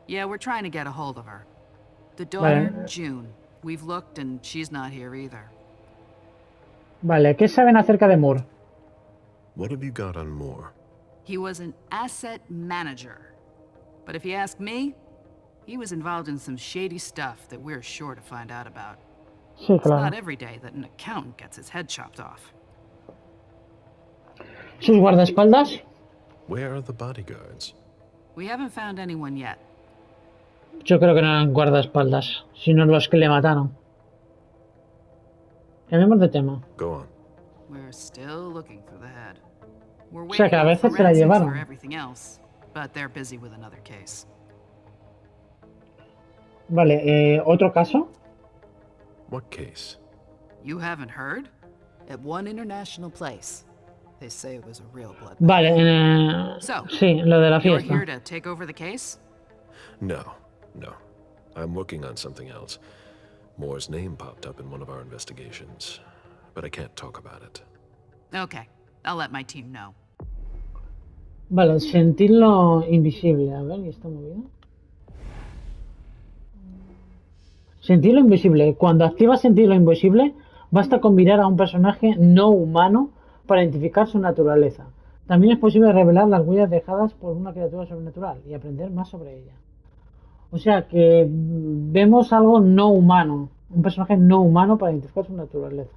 Yeah, we're trying to get a hold of her. The daughter, Vale. June. We've looked and she's not here either. Vale, ¿qué saben acerca de Moore? What have you got on Moore? He was an asset manager. But if you ask me, he was involved in some shady stuff that we're sure to find out about. Sí, It's claro. not every day that an accountant gets his head chopped off. ¿Sus guardaespaldas? Where are the bodyguards? We haven't found anyone yet. Yo creo que no eran guardaespaldas, sino los que le mataron. Cambiemos de tema. Go on. We're still looking for the head. We're O sea, que a waiting on veces se la forensics llevaron. for everything else, but they're busy with another case. Vale, ¿otro caso? What case? You haven't heard? At one international place. They say it was a real bloodbath. Vale, So, sí, lo de la you're fiesta. here to take over the case? No. I'm working on something else. Moore's name popped up in one of our investigations, but I can't talk about it. Okay, I'll let my team know. Vale, sentirlo invisible. A ver, ¿y está movido? Sentirlo invisible. Cuando activas sentirlo invisible, basta con mirar a un personaje no humano para identificar su naturaleza. También es posible revelar las huellas dejadas por una criatura sobrenatural y aprender más sobre ella. O sea que vemos algo no humano, un personaje no humano para identificar su naturaleza.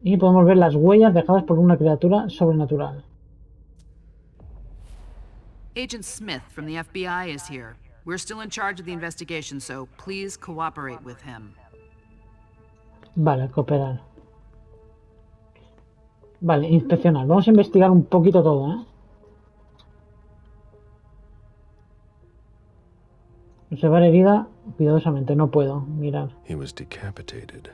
Y podemos ver las huellas dejadas por una criatura sobrenatural. Agent Smith from the FBI is here. We're still in charge of the investigation, so please cooperate with him. Vale, cooperar. Vale, inspeccionar. Vamos a investigar un poquito todo, ¿eh? Observar herida cuidadosamente. No puedo mirar. He was decapitated.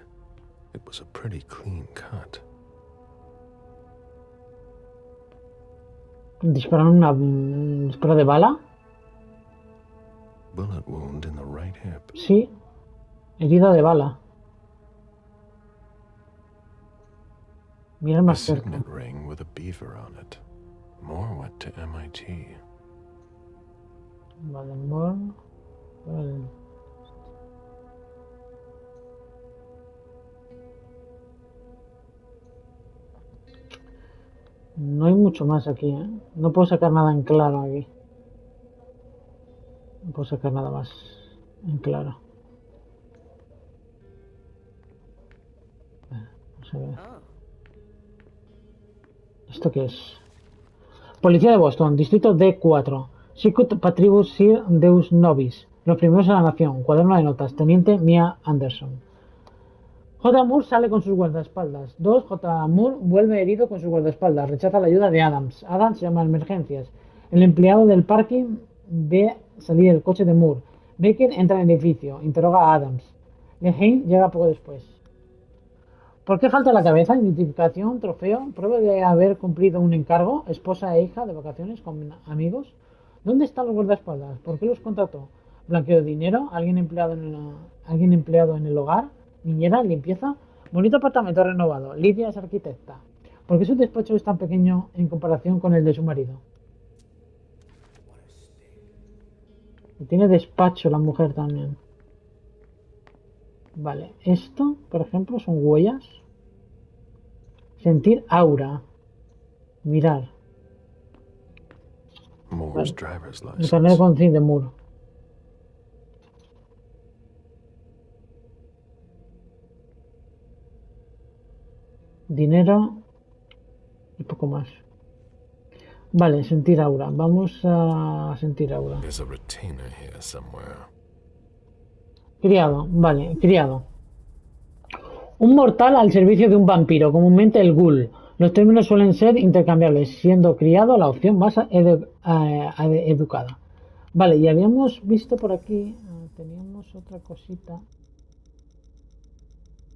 It was a pretty clean cut. ¿Dispararon un disparo de bala? Bullet wound in the right hip. Sí. Herida de bala. Mira A más cerca. signet ring with a beaver on it. Moore went to MIT. Vale, Vale. No hay mucho más aquí, ¿eh? No puedo sacar nada en claro aquí. No puedo sacar nada más en claro. Vamos a ver. ¿Esto qué es? Policía de Boston, distrito D4. Sicut Patribus Sir Deus Nobis. Los primeros en la nación. Cuaderno de notas. Teniente Mia Anderson. J. Moore sale con sus guardaespaldas. 2. J. Moore vuelve herido con sus guardaespaldas. Rechaza la ayuda de Adams. Adams llama a emergencias. El empleado del parking ve salir el coche de Moore. Baker entra en el edificio. Interroga a Adams. Lehane llega poco después. ¿Por qué falta la cabeza? Identificación, trofeo, prueba de haber cumplido un encargo, esposa e hija de vacaciones con amigos. ¿Dónde están los guardaespaldas? ¿Por qué los contrató? ¿Blanqueo de dinero? ¿Alguien empleado en el hogar? ¿Niñera? ¿Limpieza? Bonito apartamento renovado. Lidia es arquitecta. ¿Por qué su despacho es tan pequeño en comparación con el de su marido? Y tiene despacho la mujer también. Vale, esto, por ejemplo, son huellas. Sentir aura. Mirar. Moore's Vale. driver's El license. carnet de conducir de Moore. Dinero y poco más. Vale, sentir aura. Vamos a sentir aura. There's a retainer here somewhere. Criado, vale, criado. Un mortal al servicio de un vampiro, comúnmente el ghoul. Los términos suelen ser intercambiables, siendo criado la opción más educada. Vale, y habíamos visto por aquí, teníamos otra cosita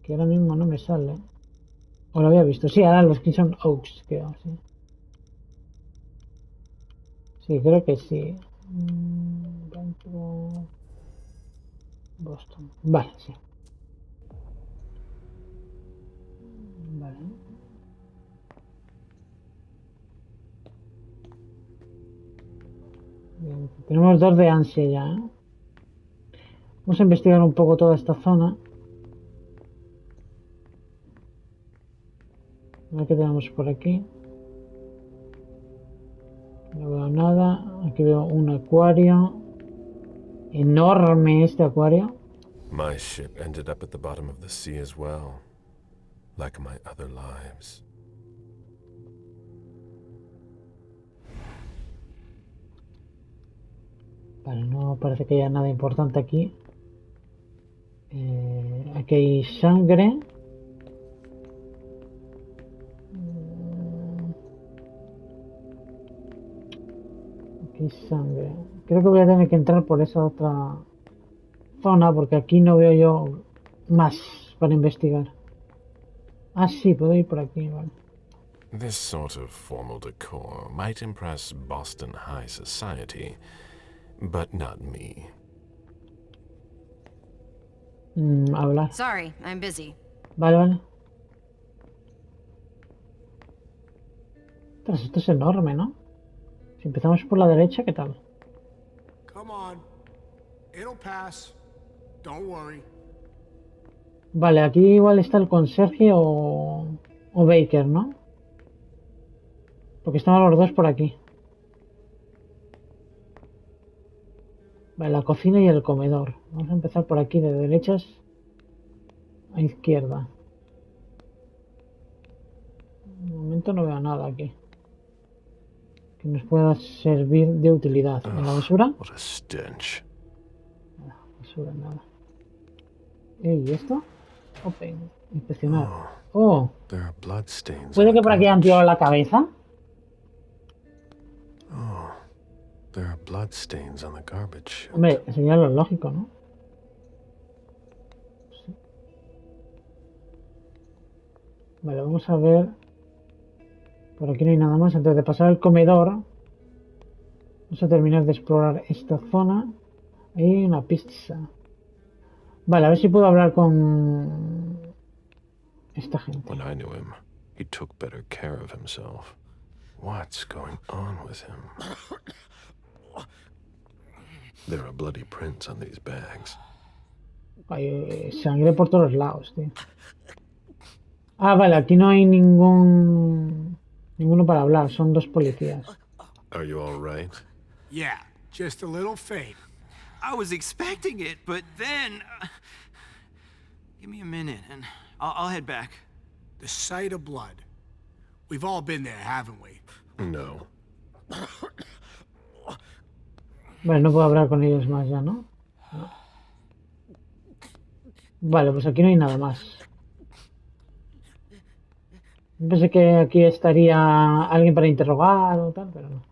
que ahora mismo no me sale. O lo había visto, sí, ahora los que son Oaks, creo, sí. Sí, creo que sí. Boston, vale, sí. Vale. Bien, tenemos 2 de ansia ya, ¿eh? Vamos a investigar un poco toda esta zona. A ver qué tenemos por aquí. No veo nada. Aquí veo un acuario. Enorme este acuario. My ship ended up at the bottom of the sea as well, like my other lives. Vale, no parece que haya nada importante aquí. Aquí hay sangre. Aquí hay sangre. Creo que voy a tener que entrar por esa otra zona porque aquí no veo yo más para investigar. Ah, sí, puedo ir por aquí, vale. This sort of formal decor might impress Boston high society, but not me. Hablar. Sorry, I'm busy. Vale, vale. Ostras, esto es enorme, ¿no? Si empezamos por la derecha, ¿qué tal? Come on. It'll pass. Don't worry. Vale, aquí igual está el conserje o Baker, ¿no? Porque están los dos por aquí. Vale, la cocina y el comedor. Vamos a empezar por aquí, de derechas a izquierda. De momento no veo nada aquí que nos pueda servir de utilidad. ¿En la basura? What a stench. Nada, basura, nada. ¿Y esto? Open. Inspeccionar. Oh. There are bloodstains. ¿Puede que por aquí han tirado la cabeza? Oh, there are bloodstains on the garbage. Hombre, sería lo lógico, ¿no? Sí. Vale, vamos a ver. Por aquí no hay nada más. Antes de pasar al comedor, vamos a terminar de explorar esta zona. Hay una pizza. Vale, a ver si puedo hablar con esta gente. When I knew him, he took better care of himself. What's going on with him? There are bloody prints on these bags. Hay sangre por todos lados, tío. Ah, vale, aquí no hay ninguno para hablar. Son 2 policías. Are you all right? Yeah, just a little faint. I was expecting it, but then... give me a minute, and I'll head back. The sight of blood. We've all been there, haven't we? No. Vale, no puedo hablar con ellos más ya, ¿no? No. Vale, pues aquí no hay nada más. Pensé que aquí estaría alguien para interrogar o tal, pero no.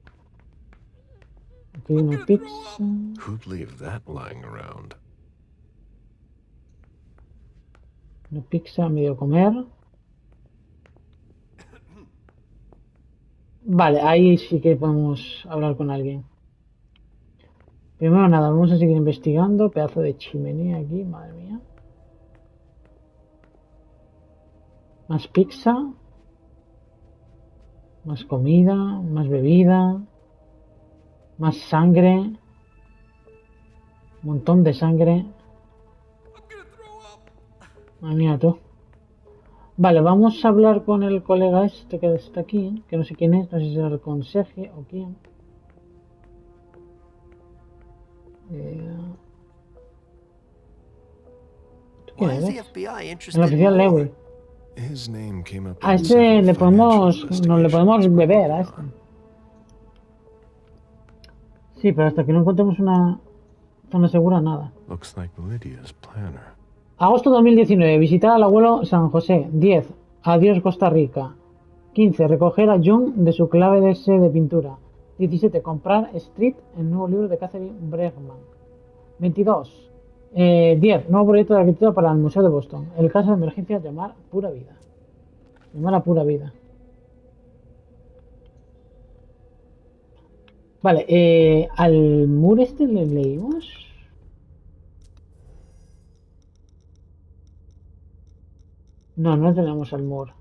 Aquí hay una pizza. Who'd leave that lying around? Una pizza a medio comer. Vale, ahí sí que podemos hablar con alguien. Primero nada, vamos a seguir investigando. Pedazo de chimenea aquí, madre mía. Más pizza. Más comida, más bebida. Más sangre. Un montón de sangre. Madre mía, tú. Vale, vamos a hablar con el colega este que está aquí, que no sé quién es, no sé si es el conserje o quién. ¿Tú quién eres? El oficial Lewy. A este le podemos, no le podemos beber a este. Sí, pero hasta que no encontremos una zona segura, nada. Agosto 2019. Visitar al abuelo San José. 10. Adiós Costa Rica. 15. Recoger a John de su clave de pintura. 17. Comprar Street, el nuevo libro de Catherine Bregman. 22. 10. Nuevo proyecto de arquitectura para el Museo de Boston. El caso de emergencia llamar pura vida. Llamar a pura vida. Vale, al Moore este le leímos. No, no tenemos al Moore.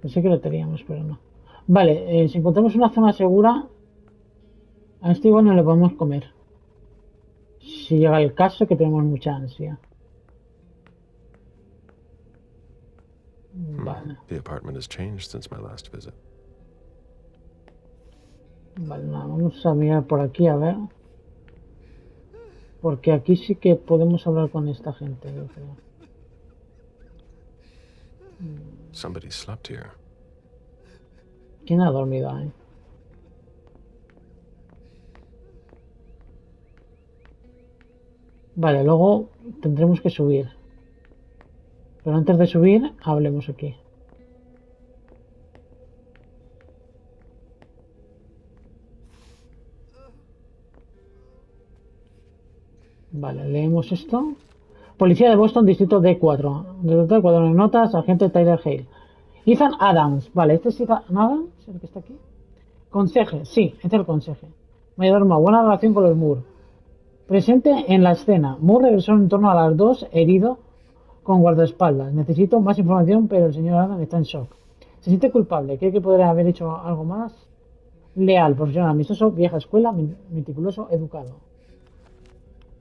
Pensé que lo teníamos, pero no. Vale, si encontramos una zona segura, a este igual no le podemos comer. Si llega el caso que tenemos mucha ansia. Vale. The apartment has changed since my last visit. Vale, nada, vamos a mirar por aquí a ver. Porque aquí sí que podemos hablar con esta gente, yo creo. Somebody slept here. ¿Quién ha dormido ahí? Vale, luego tendremos que subir. Pero antes de subir, hablemos aquí. Vale, leemos esto. Policía de Boston, distrito D4. Director, cuaderno de notas, agente Tyler Hale. Ethan Adams. Vale, ¿este es Ethan Adams? ¿El que está aquí? Conserje, sí, este es el conserje. Mayordomo, buena relación con los Moore. Presente en la escena. Moore regresó en torno a las 2, herido, con guardaespaldas. Necesito más información, pero el señor Adams está en shock. Se siente culpable. ¿Cree que podría haber hecho algo más? Leal, profesional, amistoso, vieja escuela, meticuloso, educado.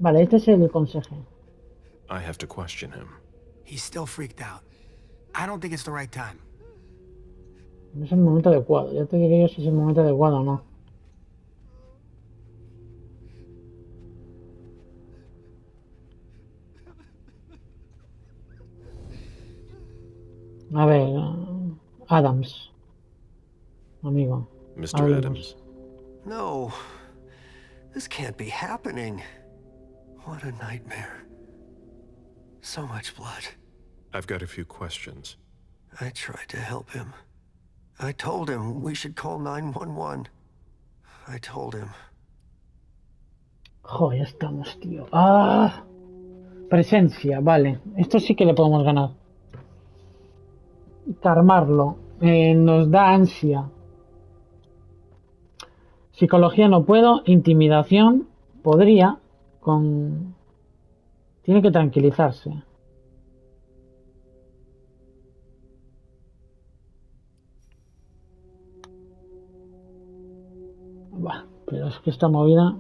Vale, este es el conserje. I have to question him. He's still freaked out. I don't think it's the right time. No es el momento adecuado. Ya te diré yo si es el momento adecuado o no. A ver, Adams. Amigo. Mr. Adams. No. This can't be happening. What a nightmare. So much blood. I've got a few questions. I tried to help him. I told him we should call 911. I told him. Jo, ya estamos, tío. ¡Ah! Presencia, vale. Esto sí que le podemos ganar. Calmarlo. Nos da ansia. Psicología no puedo. Intimidación podría. Tiene que tranquilizarse. Bah, pero es que esta movida...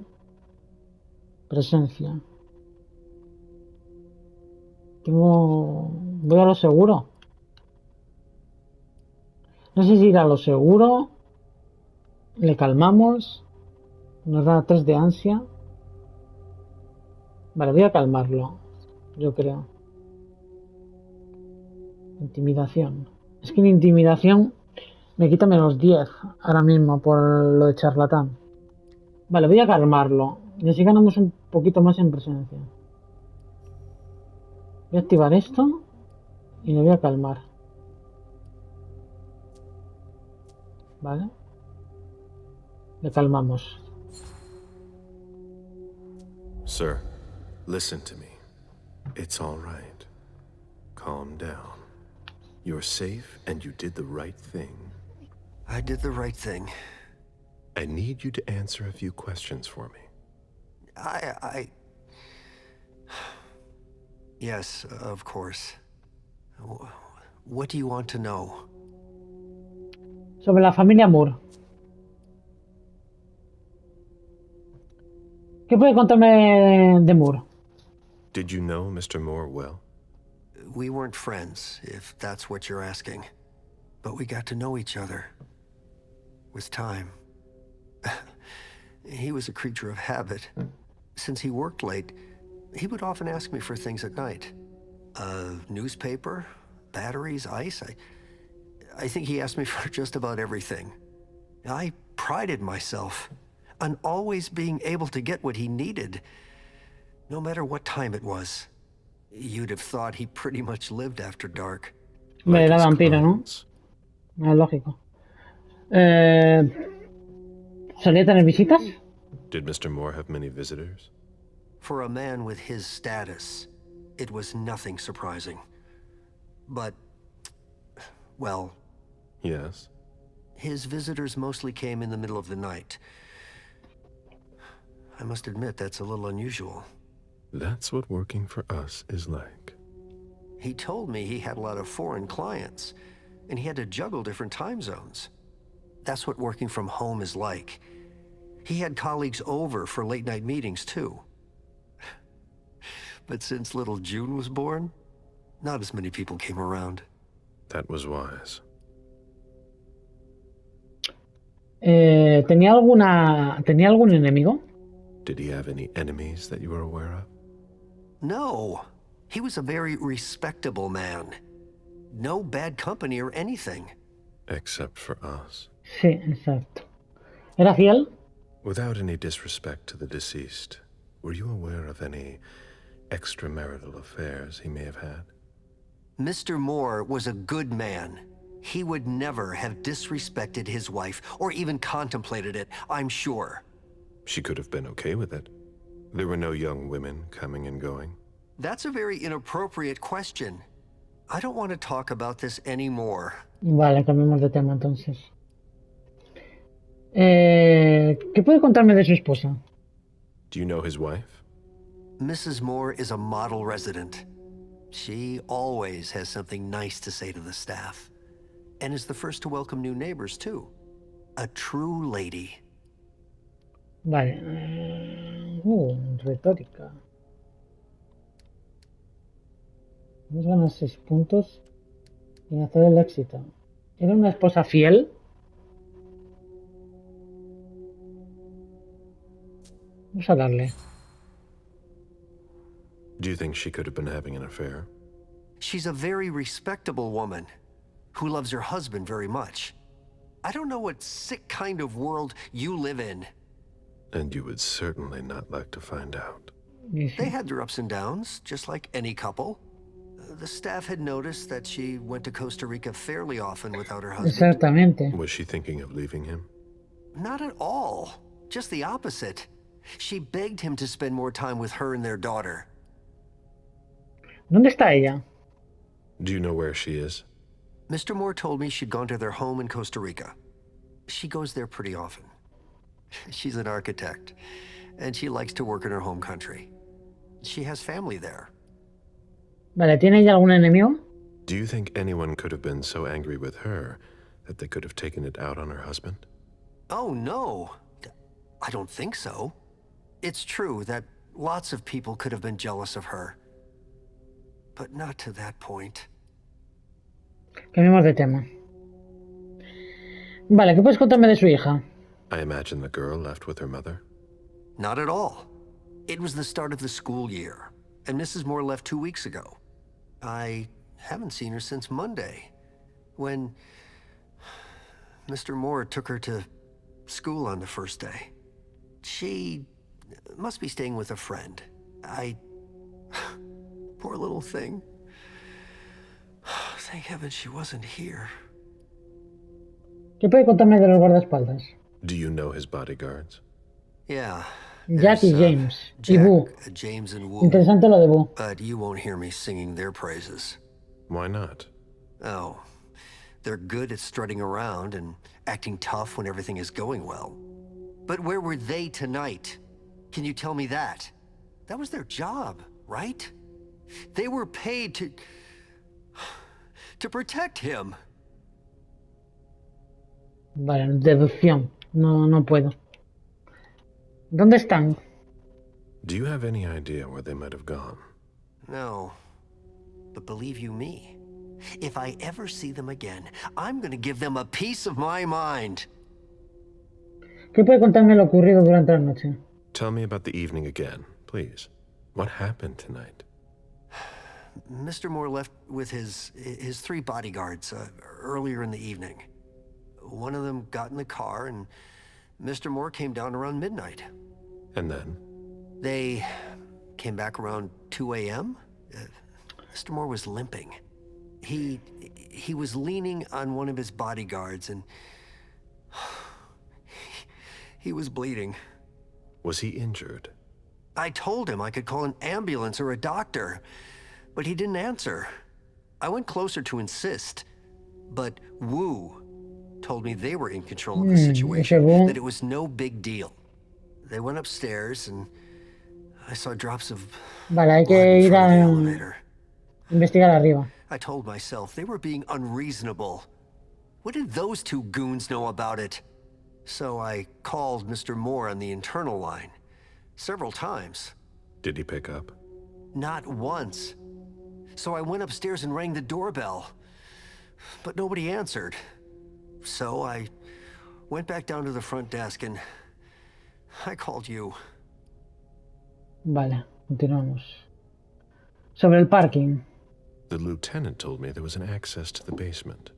Presencia. Voy a lo seguro. No sé si ir a lo seguro. Le calmamos. Nos da 3 de ansia. Vale, voy a calmarlo. Yo creo. Intimidación. Es que en intimidación me quita menos 10 ahora mismo por lo de charlatán. Vale, voy a calmarlo. Y así ganamos un poquito más en presencia. Voy a activar esto y le voy a calmar. Vale. Le calmamos. Sir, listen to me. It's all right. Calm down. You're safe and you did the right thing. I did the right thing. I need you to answer a few questions for me. Yes, of course. What do you want to know? Sobre la familia Moore. ¿Qué puede contarme de Moore? Did you know Mr. Moore well? We weren't friends, if that's what you're asking. But we got to know each other. With time. He was a creature of habit. Since he worked late, he would often ask me for things at night. A newspaper, batteries, ice. I think he asked me for just about everything. I prided myself on always being able to get what he needed, no matter what time it was. You'd have thought he pretty much lived after dark. Hombre, era vampiro, ¿no? Es lógico. ¿Solía tener visitas? Did Mr. Moore have many visitors? For a man with his status, it was nothing surprising. But, well... Yes? His visitors mostly came in the middle of the night. I must admit, that's a little unusual. That's what working for us is like. He told me he had a lot of foreign clients, and he had to juggle different time zones. That's what working from home is like. He had colleagues over for late-night meetings, too. But since little June was born, not as many people came around. That was wise. ¿Tenía algún enemigo? Did he have any enemies that you were aware of? No. He was a very respectable man. No bad company or anything. Except for us. Sí, exacto. ¿Era fiel? Without any disrespect to the deceased, were you aware of any extramarital affairs he may have had? Mr. Moore was a good man. He would never have disrespected his wife, or even contemplated it, I'm sure. She could have been okay with it. There were no young women coming and going. That's a very inappropriate question. I don't want to talk about this anymore. Vale, cambiamos de tema entonces. ¿Qué puede contarme de su esposa? Do you know his wife? Mrs. Moore is a model resident. She always has something nice to say to the staff. And is the first to welcome new neighbors, too. A true lady. Vale. Retórica. Vamos a ganar 6 puntos y hacer el éxito. ¿Era una esposa fiel? Vamos a darle. Do you think she could have been having an affair? She's a very respectable woman who loves her husband very much. I don't know what sick kind of world you live in. And you would certainly not like to find out. They had their ups and downs, just like any couple. The staff had noticed that she went to Costa Rica fairly often without her husband. Exactamente. Was she thinking of leaving him? Not at all. Just the opposite. She begged him to spend more time with her and their daughter. ¿Dónde está ella? Do you know where she is? Mr. Moore told me she'd gone to their home in Costa Rica. She goes there pretty often. She's an architect, and she likes to work in her home country. She has family there. Vale, ¿tiene ella algún enemigo? Do you think anyone could have been so angry with her that they could have taken it out on her husband? Oh, no. I don't think so. It's true that lots of people could have been jealous of her. But not to that point. Cambiamos de tema. Vale, ¿qué puedes contarme de su hija? I imagine the girl left with her mother? Not at all. It was the start of the school year, and Mrs. Moore left 2 weeks ago. I Haven't seen her since Monday, when Mr. Moore took her to school on the first day. She must be staying with a friend. Poor little thing. Thank heaven she wasn't here. ¿Qué puede contarme de los guardaespaldas? Do you know his bodyguards? Yeah. Jack y James. Y Jack, Boo. James and Wu. Interesante lo de Boo. But you won't hear me singing their praises. Why not? Oh, they're good at strutting around and acting tough when everything is going well. But where were they tonight? Can you tell me that? That was their job, right? They were paid to protect him. Vale, deducción. No puedo. ¿Dónde están? Do you have any idea where they might have gone? No. But believe you me, if I ever see them again, I'm gonna give them a piece of my mind. ¿Qué puede contarme lo ocurrido durante la noche? Tell me about the evening again, please. What happened tonight? Mr. Moore left with his 3 bodyguards earlier in the evening. One of them got in the car, and Mr. Moore came down around midnight. And then? They came back around 2 a.m. Mr. Moore was limping. He was leaning on one of his bodyguards, and he was bleeding. Was he injured? I told him I could call an ambulance or a doctor, but he didn't answer. I went closer to insist, but Wu told me they were in control of the situation, that it was no big deal. They went upstairs, and I saw drops of Vale, hay que blood in ir front of the a elevator. investigar arriba. I told myself they were being unreasonable. What did those 2 goons know about it? So I called Mr. Moore on the internal line. Several times. Did he pick up? Not once. So I went upstairs and rang the doorbell. But nobody answered. So I went back down to the front desk and I called you. Vale, continuamos. Sobre el parking. The lieutenant told me there was an access to the basement.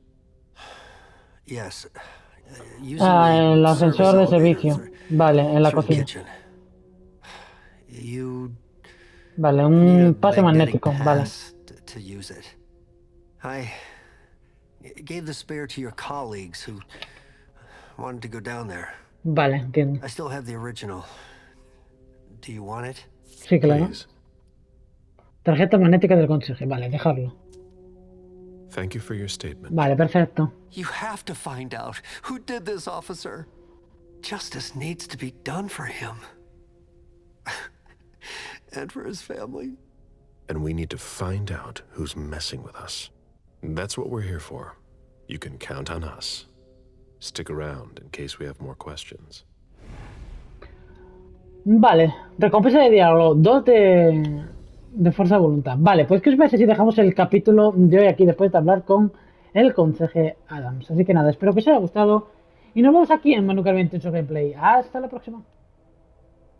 Yes. El ascensor de servicio. Vale, en la cocina. Vale, un pase magnético. Vale. To use it. I gave the spare to your colleagues who wanted to go down there. Vale, entiendo. I still have the original. Do you want it? Sí, claro. Tarjeta magnética del conserje. Vale, dejarlo. Thank you for your statement. Vale, perfecto. You have to find out who did this, officer. Justice needs to be done for him. And for his family. And we need to find out who's messing with us. That's what we're here for. You can count on us. Stick around in case we have more questions. Vale, recompensa de diálogo, 2 de fuerza de voluntad. Vale, pues ¿qué os parece si dejamos el capítulo de hoy aquí después de hablar con el conserje Adams? Así que nada, espero que os haya gustado y nos vemos aquí en Manu 28 Gameplay. Hasta la próxima.